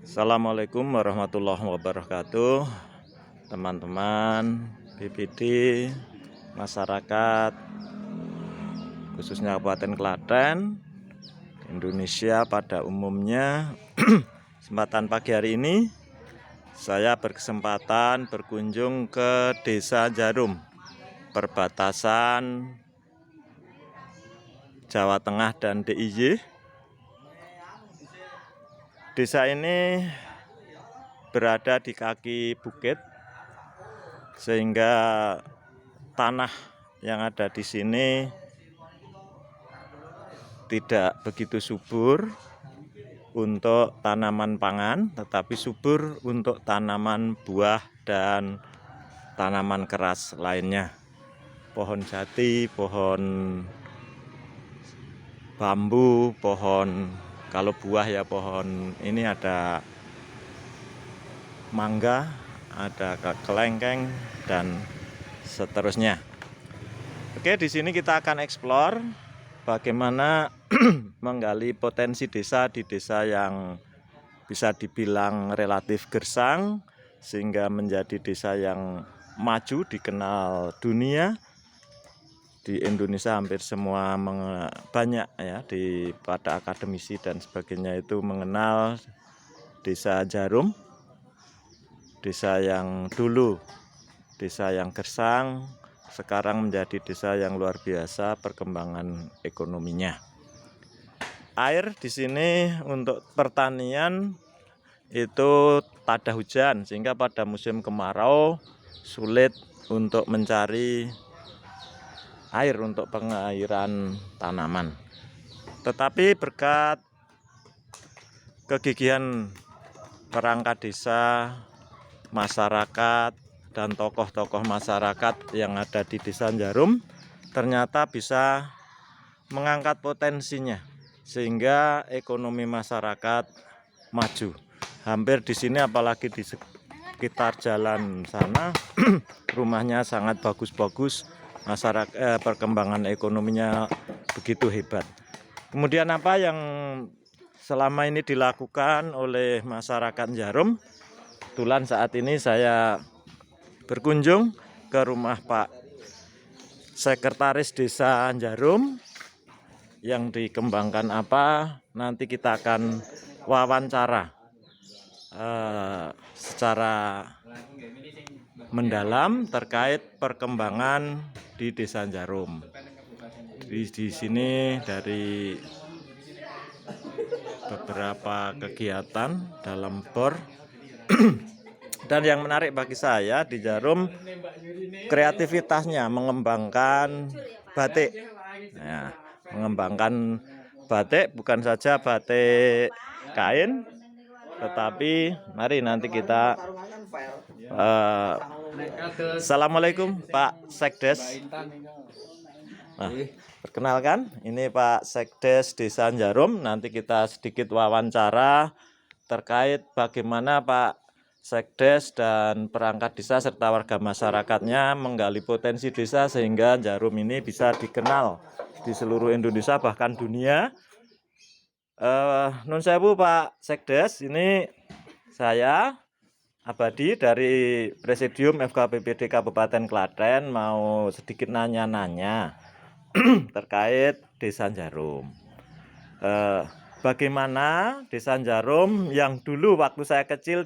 Assalamualaikum warahmatullahi wabarakatuh, teman-teman BPD, masyarakat, khususnya Kabupaten Klaten, Indonesia pada umumnya. Kesempatan pagi hari ini, saya berkesempatan berkunjung ke Desa Jarum, perbatasan Jawa Tengah dan DIY. Desa ini berada di kaki bukit, sehingga tanah yang ada di sini tidak begitu subur untuk tanaman pangan, tetapi subur untuk tanaman buah dan tanaman keras lainnya. Pohon jati, pohon bambu, pohon, kalau buah ya pohon ini ada mangga, ada kelengkeng dan seterusnya. Oke, di sini kita akan eksplor bagaimana menggali potensi desa di desa yang bisa dibilang relatif gersang, sehingga menjadi desa yang maju, dikenal dunia. Di Indonesia hampir semua banyak ya, pada akademisi dan sebagainya itu mengenal Desa Jarum, desa yang dulu desa yang gersang, sekarang menjadi desa yang luar biasa perkembangan ekonominya. Air di sini untuk pertanian itu tak ada hujan, sehingga pada musim kemarau sulit untuk mencari air untuk pengairan tanaman. Tetapi berkat kegigihan perangkat desa, masyarakat, dan tokoh-tokoh masyarakat yang ada di Desa Jarum, ternyata bisa mengangkat potensinya sehingga ekonomi masyarakat maju. Hampir di sini, apalagi di sekitar jalan sana, rumahnya sangat bagus-bagus, masyarakat perkembangan ekonominya begitu hebat. Kemudian apa yang selama ini dilakukan oleh masyarakat Jarum? Kebetulan saat ini saya berkunjung ke rumah Pak Sekretaris Desa Jarum. Yang dikembangkan apa, nanti kita akan wawancara secara mendalam terkait perkembangan di Desa Jarum. Di sini dari beberapa kegiatan dalam BOR. Dan yang menarik bagi saya di Jarum, kreativitasnya mengembangkan batik. Nah, mengembangkan batik, bukan saja batik kain, tetapi mari nanti kita Assalamualaikum Pak Sekdes. Nah, perkenalkan, ini Pak Sekdes Desa Jarum. Nanti kita sedikit wawancara terkait bagaimana Pak Sekdes dan perangkat desa serta warga masyarakatnya menggali potensi desa sehingga Jarum ini bisa dikenal di seluruh Indonesia bahkan dunia. Nun sewu Pak Sekdes, ini saya Abadi dari Presidium FKPPD Kabupaten Klaten mau sedikit nanya-nanya terkait Desa Jarum. Bagaimana Desa Jarum yang dulu waktu saya kecil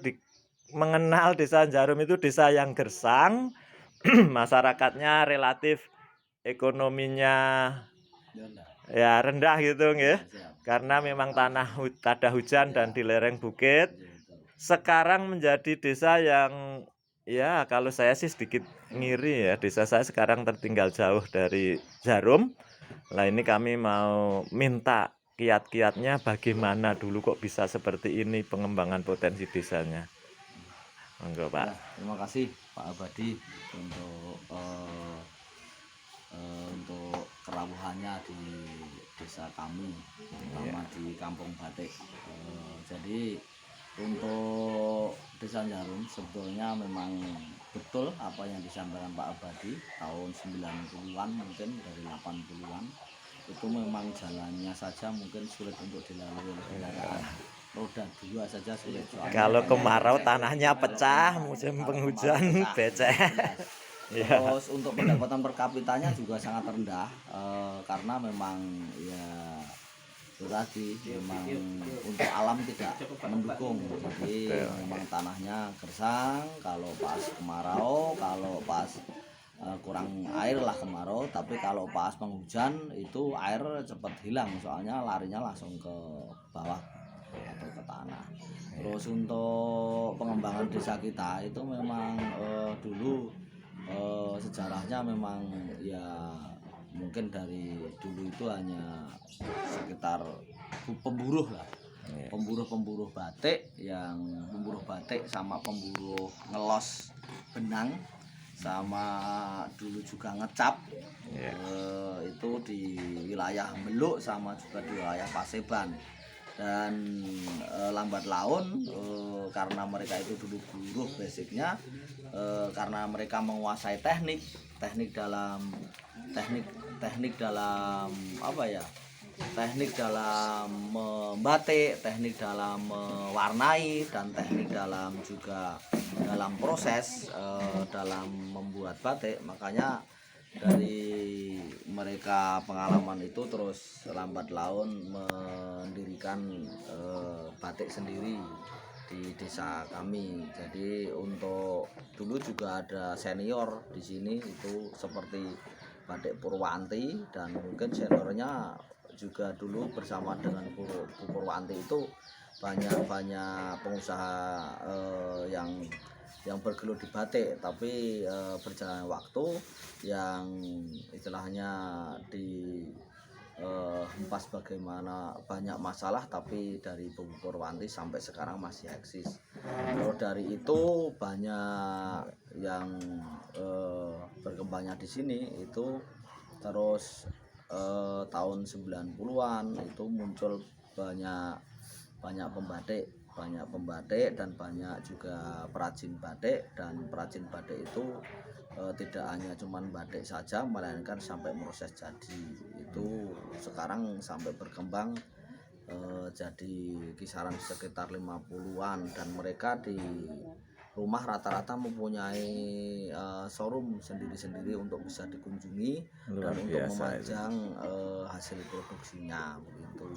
mengenal Desa Jarum itu desa yang gersang, masyarakatnya relatif ekonominya ya rendah gitu ya, karena memang tanah ada hujan dan di lereng bukit. Sekarang menjadi desa yang ya kalau saya sih sedikit ngiri ya, desa saya sekarang tertinggal jauh dari Jarum. Nah, ini kami mau minta kiat-kiatnya bagaimana dulu kok bisa seperti ini pengembangan potensi desanya. Monggo Pak. Ya, terima kasih Pak Abadi untuk kerawuhannya di desa kami, terutama di Kampung Batik. Jadi untuk Desa Jarum sebetulnya memang betul apa yang disampaikan Pak Abadi tahun 90-an, mungkin dari 80-an itu memang jalannya saja mungkin sulit untuk dilalui oleh kendaraan roda 2 saja sulit. Soalnya Kalau banyak kemarau becek. tanahnya pecah, musim Kalau penghujan kemarau pecah, becek. jelas. Iya. Terus untuk pendapatan per kapitanya juga sangat rendah, karena memang ya itu tadi memang untuk alam tidak mendukung, jadi Betul. memang tanahnya gersang kalau pas kemarau, kalau pas kurang air lah kemarau, tapi kalau pas penghujan itu air cepat hilang, soalnya larinya langsung ke bawah atau ke tanah. Terus untuk pengembangan desa kita itu memang dulu sejarahnya memang ya mungkin dari dulu itu hanya sekitar pemburuh lah, Iya. pemburuh batik, yang pemburuh batik sama pemburuh ngelos benang, sama dulu juga ngecap. Iya. Itu di wilayah Meluk sama juga di wilayah Paseban. Dan lambat laun karena mereka itu dulu buruh basicnya, karena mereka menguasai teknik dalam apa ya, teknik dalam membatik, teknik dalam mewarnai, dan teknik dalam juga dalam proses dalam membuat batik. Makanya dari mereka pengalaman itu terus lambat laun mendirikan batik sendiri di desa kami. Jadi untuk dulu juga ada senior di sini itu seperti Batik Purwanti, dan mungkin seniornya juga dulu bersama dengan Bu Purwanti itu banyak pengusaha yang bergelut di batik, tapi berjalan waktu yang istilahnya di hempas bagaimana banyak masalah, tapi dari Bu Purwanti sampai sekarang masih eksis. Kalau dari itu banyak yang berkembangnya di sini itu. Terus tahun 90-an itu muncul banyak pembatik dan banyak juga perajin batik, dan perajin batik itu tidak hanya cuman batik saja, melainkan sampai proses jadi. Itu sekarang sampai berkembang jadi kisaran sekitar 50-an, dan mereka di rumah rata-rata mempunyai showroom sendiri-sendiri untuk bisa dikunjungi Luar dan untuk biasa itu. memajang hasil produksinya begitu.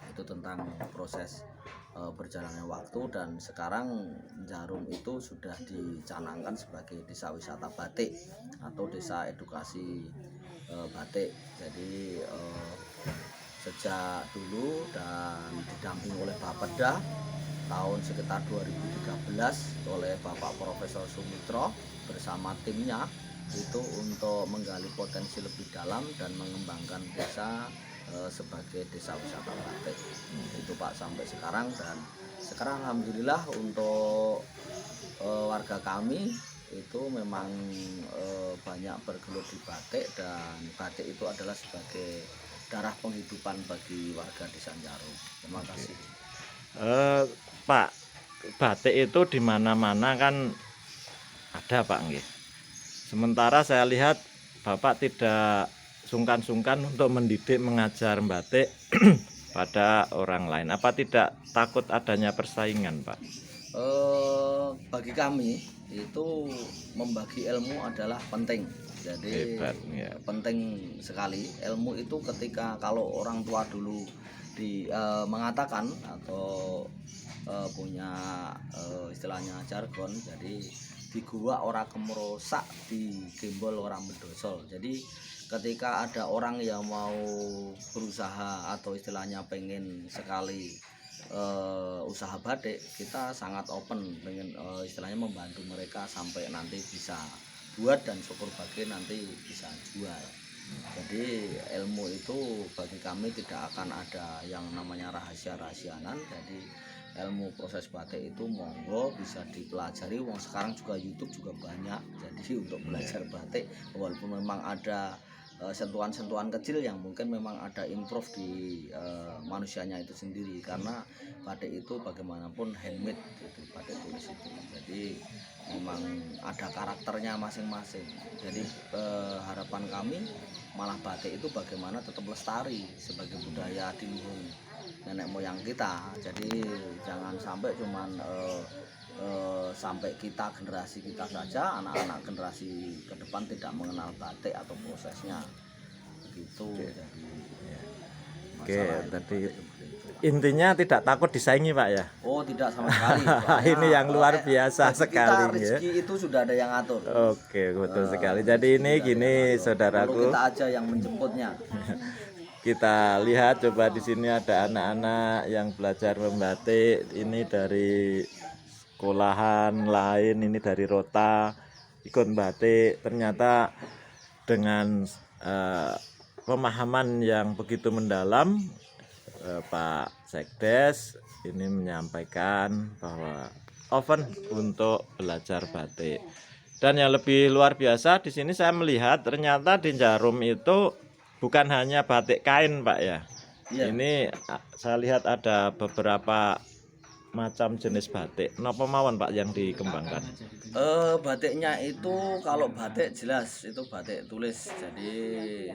Itu tentang proses berjalannya waktu, dan sekarang Jarum itu sudah dicanangkan sebagai desa wisata batik atau desa edukasi batik. Jadi sejak dulu dan didampingi oleh Bapeda tahun sekitar 2013 oleh Bapak Profesor Sumitro bersama timnya itu untuk menggali potensi lebih dalam dan mengembangkan desa sebagai desa wisata batik. Itu Pak sampai sekarang, dan sekarang alhamdulillah untuk warga kami itu memang banyak bergelut di batik, dan batik itu adalah sebagai darah penghidupan bagi warga desa Jarum. Terima kasih. Pak, batik itu di mana-mana kan ada Pak nggih. Sementara saya lihat Bapak tidak sungkan-sungkan untuk mendidik mengajar batik pada orang lain. Apa tidak takut adanya persaingan, Pak? Bagi kami itu membagi ilmu adalah penting. Jadi Hebat, ya. penting sekali ilmu itu. Ketika kalau orang tua dulu mengatakan atau punya istilahnya jargon, jadi di gua ora kemerosak, di gembol orang bedosol. Jadi ketika ada orang yang mau berusaha atau istilahnya pengen sekali usaha batik, kita sangat open pengen istilahnya membantu mereka sampai nanti bisa buat, dan syukur bagi nanti bisa jual. Jadi ilmu itu bagi kami tidak akan ada yang namanya rahasia-rahasianan. Jadi ilmu proses batik itu monggo bisa dipelajari. Wong sekarang juga YouTube juga banyak. Jadi untuk belajar batik, walaupun memang ada sentuhan-sentuhan kecil yang mungkin memang ada improve di manusianya itu sendiri, karena batik itu bagaimanapun handmade itu, batik tulis itu. Jadi memang ada karakternya masing-masing. Jadi harapan kami malah batik itu bagaimana tetap lestari sebagai budaya di luhur nenek moyang kita. Jadi jangan sampai cuman sampai kita generasi kita saja, anak-anak generasi ke depan tidak mengenal batik atau prosesnya begitu. Jadi Oke, masalah tadi batik seperti itu. intinya tidak takut disaingi Pak ya. Oh tidak sama sekali. Soalnya, Ini yang luar biasa bagi sekali kita ya. rezeki itu sudah ada yang ngatur. Oke, betul sekali. Jadi Rezeki ini sudah ada gini yang ngatur. Perlu saudaraku, kita aja yang menjemputnya. kita lihat coba di sini ada anak-anak yang belajar membatik. Ini dari sekolahan lain, ini dari Rota ikut batik. Ternyata dengan pemahaman yang begitu mendalam, Pak Sekdes ini menyampaikan bahwa open untuk belajar batik. Dan yang lebih luar biasa di sini saya melihat ternyata di Jarum itu bukan hanya batik kain, Pak ya. Iya. Ini saya lihat ada beberapa macam jenis batik. Napa mawon Pak yang dikembangkan? Batiknya itu kalau batik jelas itu batik tulis. Jadi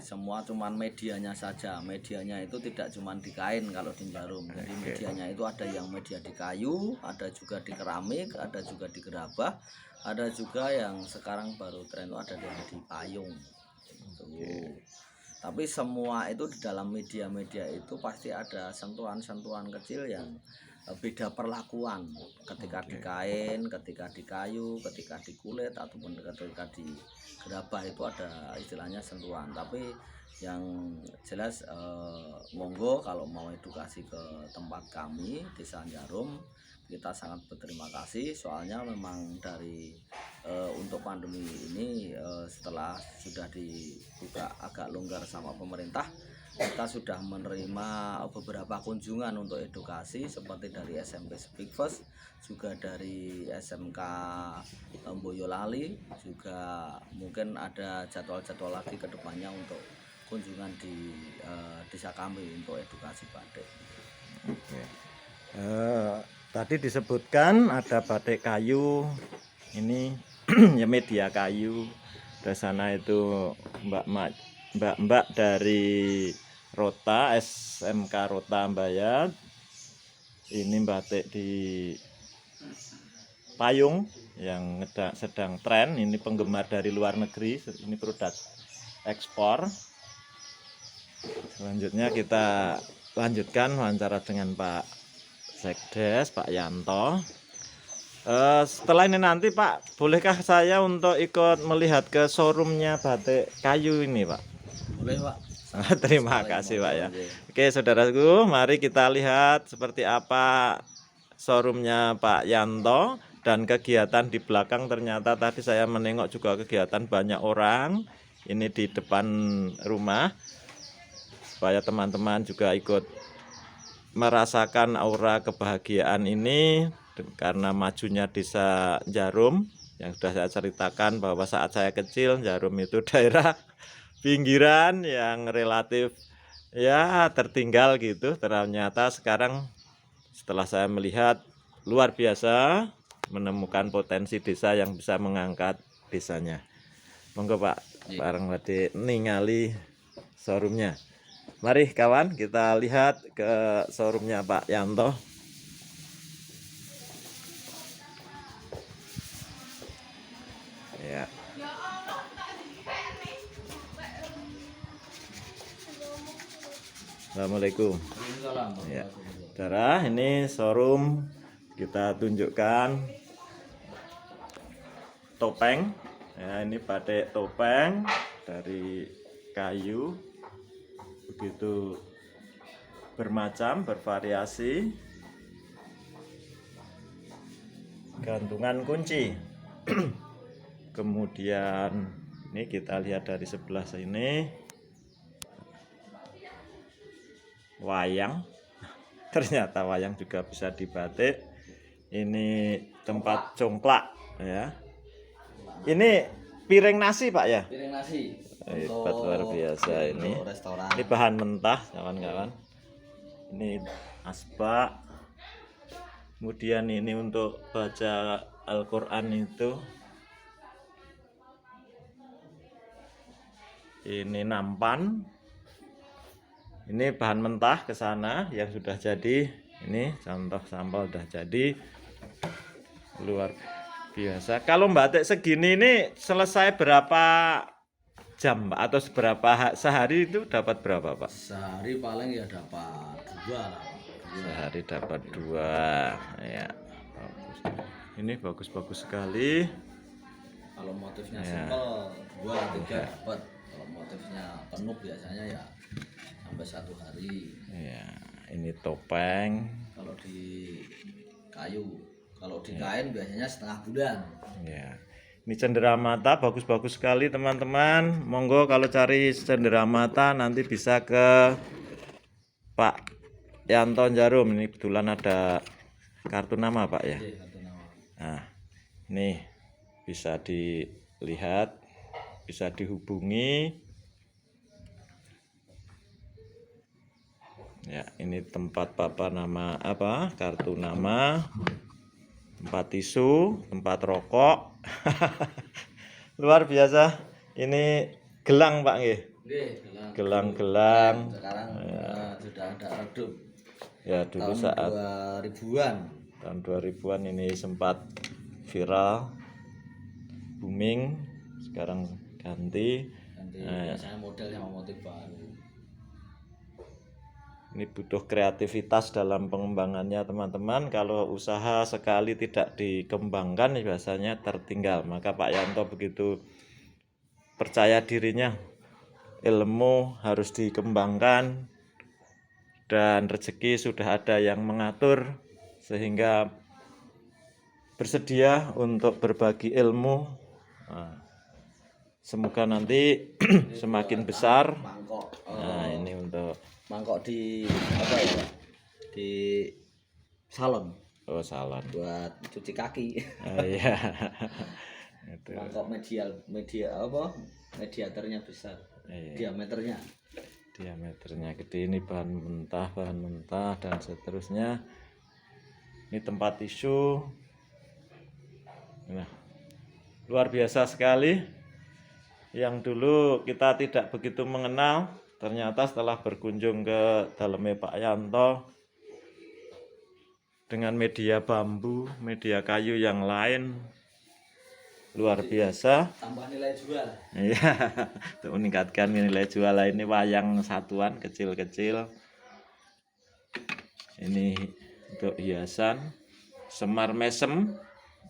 semua cuman medianya saja. Medianya itu tidak cuman di kain kalau di Jarum. Jadi medianya itu ada yang media di kayu, ada juga di keramik, ada juga di gerabah, ada juga yang sekarang baru tren itu ada di payung. Gitu. Tapi semua itu di dalam media-media itu pasti ada sentuhan-sentuhan kecil yang beda perlakuan ketika di kain, ketika di kayu, ketika di kulit ataupun ketika di gerabah itu ada istilahnya sentuhan. Tapi yang jelas monggo kalau mau edukasi ke tempat kami Desa Jarum, kita sangat berterima kasih soalnya memang dari untuk pandemi ini setelah sudah dibuka agak longgar sama pemerintah, kita sudah menerima beberapa kunjungan untuk edukasi seperti dari SMP Speak First, juga dari SMK Boyolali, juga mungkin ada jadwal-jadwal lagi ke depannya untuk kunjungan di desa kami untuk edukasi batik. Oke. Tadi disebutkan ada batik kayu, ini ya media kayu. Di sana itu mbak-mbak dari Rota, SMK Rota Mbayat. Ini batik di payung yang sedang tren. Ini penggemar dari luar negeri. Ini produk ekspor. Selanjutnya kita lanjutkan wawancara dengan Pak Sekdes, Pak Yanto. Setelah ini nanti Pak, bolehkah saya untuk ikut melihat ke showroomnya batik kayu ini Pak? Boleh Pak. Terima kasih Pak ya. Oke saudaraku, mari kita lihat seperti apa showroomnya Pak Yanto dan kegiatan di belakang. Ternyata tadi saya menengok juga kegiatan banyak orang ini di depan rumah, supaya teman-teman juga ikut merasakan aura kebahagiaan ini karena majunya Desa Jarum. Yang sudah saya ceritakan bahwa saat saya kecil Jarum itu daerah pinggiran yang relatif ya tertinggal gitu. Ternyata sekarang setelah saya melihat luar biasa, menemukan potensi desa yang bisa mengangkat desanya. Monggo Pak, bareng badhe ningali showroomnya. Mari kawan, kita lihat ke showroomnya Pak Yanto. Ya. Assalamualaikum. Ya. Saudara, ini showroom kita tunjukkan topeng. Ya, ini batik topeng dari kayu. Begitu bermacam, bervariasi. Gantungan kunci. Kemudian ini kita lihat dari sebelah sini. Wayang. Ternyata wayang juga bisa dibatik. Ini tempat congklak ya. Ini piring nasi Pak ya? Piring nasi. Hebat luar biasa ini. Restoran. Ini bahan mentah kawan-kawan. Ini asbak. Kemudian ini untuk baca Al-Quran itu. Ini nampan. Ini bahan mentah ke sana yang sudah jadi. Ini contoh sampel sudah jadi. Luar biasa. Kalau batik segini ini selesai berapa jam, Pak? Atau sehari itu dapat berapa, Pak? Sehari paling ya dapat 2 lah, Pak. Sehari dapat 2. Ya, bagus. Ini bagus-bagus sekali. Kalau motifnya Ya. simpel 2-3 dapat. Kalau motifnya penuh biasanya ya sampai 1 hari. Ya, ini topeng. Kalau di kayu, kalau di kain biasanya setengah bulan. Ya. Ini cenderamata bagus-bagus sekali teman-teman. Monggo kalau cari cenderamata nanti bisa ke Pak Yanto Jarum. Ini kebetulan ada kartu nama, Pak ya. Oke, satu nama. Nah, nih bisa dilihat, bisa dihubungi. Ya, ini tempat Bapak nama apa? Kartu nama, tempat tisu, tempat rokok. Luar biasa. Ini gelang, Pak nggih. Oke, Gelang-gelang. sekarang sudah ada redup. Ya, dulu Tahun saat 2000-an. tahun 2000-an ini sempat viral, booming, sekarang ganti. Nanti biasanya model sama motif baru. Ini butuh kreativitas dalam pengembangannya teman-teman. Kalau usaha sekali tidak dikembangkan biasanya tertinggal. Maka Pak Yanto begitu percaya dirinya, ilmu harus dikembangkan dan rezeki sudah ada yang mengatur sehingga bersedia untuk berbagi ilmu. Nah, semoga nanti semakin besar. Mangkok. Nah, ini untuk Mangkok di apa ya, Pak? Di salon salon. buat cuci kaki. Oh iya. Itu. Mangkok media apa? Mediatornya besar. Iya. Diameternya. Diameternya gede. Ini bahan mentah dan seterusnya. Ini tempat tisu. Nah, luar biasa sekali. Yang dulu kita tidak begitu mengenal, ternyata setelah berkunjung ke dalamnya Pak Yanto dengan media bambu, media kayu yang lain, luar biasa. Tambah nilai jual. Iya, untuk meningkatkan nilai jual. Ini wayang satuan kecil-kecil. Ini untuk hiasan semar mesem,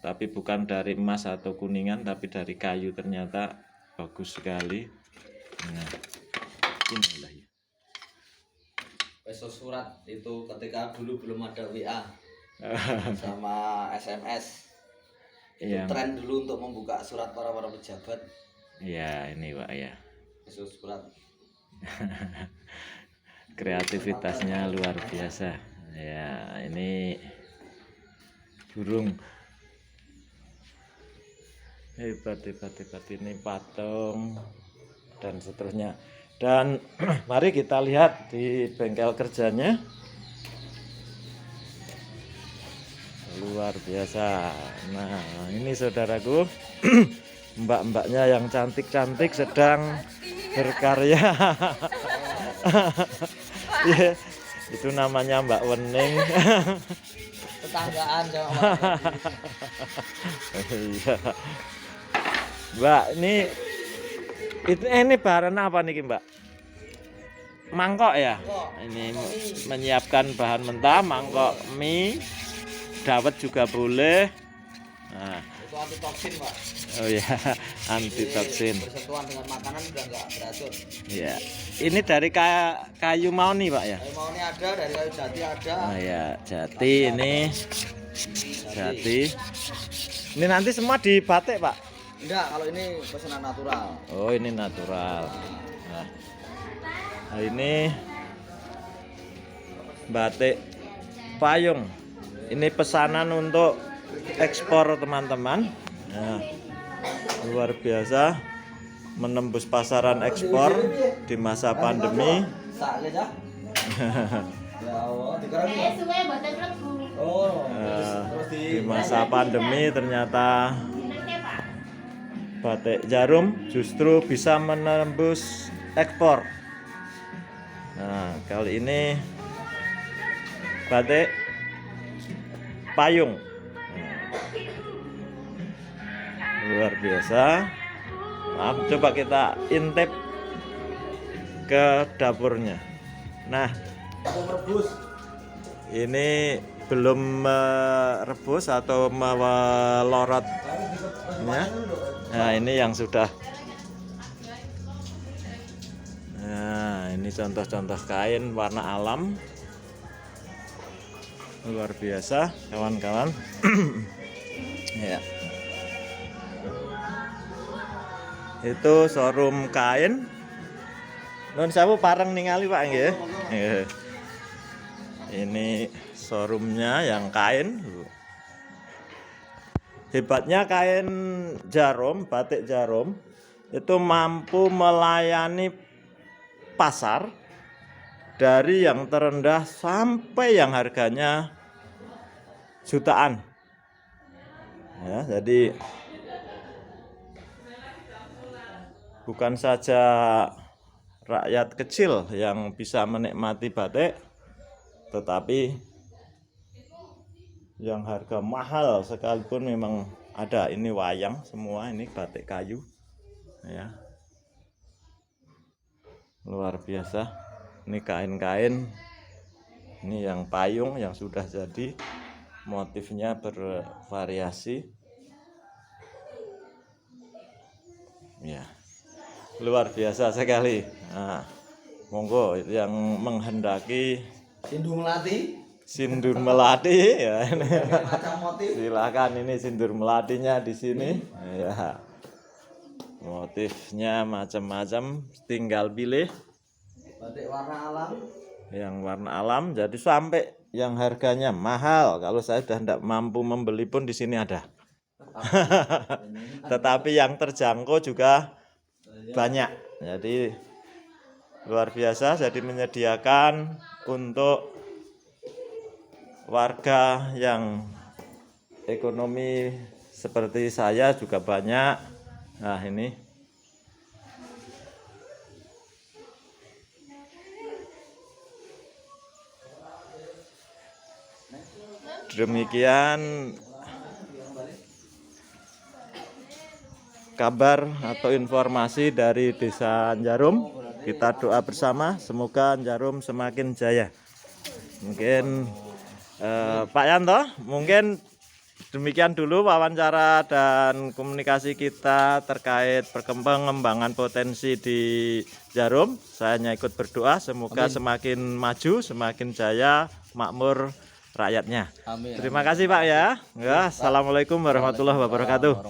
tapi bukan dari emas atau kuningan, tapi dari kayu. Ternyata bagus sekali. Nah, inilah ya. Peso surat itu ketika dulu belum ada WA sama SMS. Itu Yang tren dulu untuk membuka surat para pejabat. ya ini Pak ya. Peso surat. Kreativitasnya luar biasa. Ya, ini burung. Hebat ini patung dan seterusnya. Dan mari kita lihat di bengkel kerjanya. Luar biasa. Nah, ini saudaraku, mbak-mbaknya yang cantik-cantik sedang berkarya. Ya, itu namanya Mbak Wening. Tetanggaan sama Iya. Mbak, ini bahan apa nih, Mbak? Mangkok ya? Ini menyiapkan bahan mentah, mangkok mie, dawet juga boleh. Nah, itu anti toksin, Pak. oh ya, anti toksin. Bersentuhan dengan makanan udah nggak beracun. Ya, ini dari kayu mauni, Pak ya? Kayu mauni ada, dari kayu jati ada. Oh ya, jati ini, jati. Ini nanti semua dibatik, Pak? Enggak, kalau ini pesanan natural. Oh, ini natural. Nah, ini batik payung. Ini pesanan untuk ekspor teman-teman. Nah, luar biasa menembus pasaran ekspor di masa pandemi. Di masa pandemi ternyata batik jarum justru bisa menembus ekspor. Nah, kali ini batik payung. Luar biasa. Nah, coba kita intip ke dapurnya. Nah, ini belum merebus atau melorotnya. Nah, ini yang sudah. Nah, ini contoh-contoh kain warna alam. Luar biasa, kawan-kawan. Ya. Itu showroom kain. Nun sewu pareng ningali Pak nggih. Nggih. Ini showroomnya yang kain. Hebatnya kain jarum, batik jarum itu mampu melayani pasar dari yang terendah sampai yang harganya jutaan. Ya, jadi bukan saja rakyat kecil yang bisa menikmati batik, tetapi yang harga mahal sekalipun memang ada. Ini wayang semua, ini batik kayu ya, luar biasa. Ini kain-kain, ini yang payung yang sudah jadi, motifnya bervariasi ya, luar biasa sekali. Nah, monggo yang menghendaki sindur melati ya, ini silakan. Ini sindur melatinya di sini ya, motifnya macam-macam, tinggal pilih batik warna alam, yang warna alam. Jadi sampai yang harganya mahal, kalau saya sudah tidak mampu membeli pun di sini ada. Tetapi yang terjangkau juga banyak. Jadi luar biasa. Jadi menyediakan untuk warga yang ekonomi seperti saya juga banyak. Nah, ini demikian kabar atau informasi dari Desa Jarum. Kita doa bersama semoga Jarum semakin jaya. Mungkin Pak Yanto, mungkin demikian dulu wawancara dan komunikasi kita terkait perkembangan potensi di Jarum. Saya hanya ikut berdoa semoga semakin maju, semakin jaya, makmur rakyatnya. Amin. Terima kasih Pak ya. Ya, assalamualaikum warahmatullahi wabarakatuh.